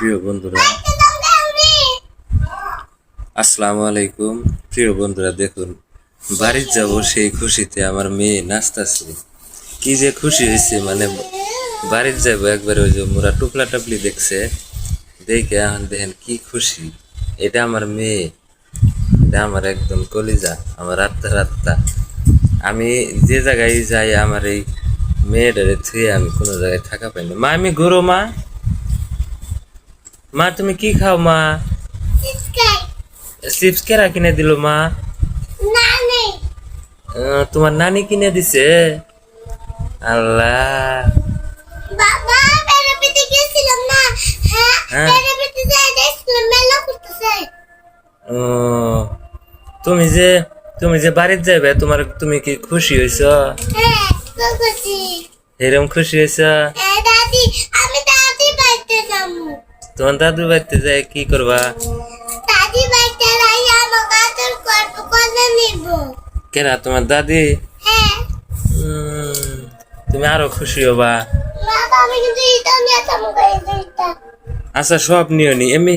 প্রিয় বন্ধুরা, আসসালামু আলাইকুম। প্রিয় বন্ধুরা, দেখুন বাড়ি যাব সেই খুশিতে আমার মেয়ে নাচতেছে। কি যে খুশি হয়েছে, মানে বাড়ির যাব একবার। ওই যে মোরা টুপলা টাপলি দেখছে, দেখে এখন দেখেন কি খুশি। এটা আমার মেয়ে, এটা আমার একদম কলিজা, আমার আত্মা। আমি যে জায়গায় যাই আমার এই মেয়েটারে থুয়ে আমি কোনো জায়গায় থাকা পাই না। মা আমি ঘুরো, মা মা তুমি কি খাও মা? চিপস কেরা কিনে দিল মা? তোমার নানি কিনে দিছে? আল্লাহ। হ্যাঁ। ও, তুমি যে তুমি যে বাড়িতে যাবে, তুমি কি খুশি হয়েছ? এরকম খুশি হয়েছ? তোমার দাদু বাড়িতে যায় কি করবা? কেনা তোমার দাদি? তুমি আরো খুশি হবা। আচ্ছা, সব নিও নি এমনি।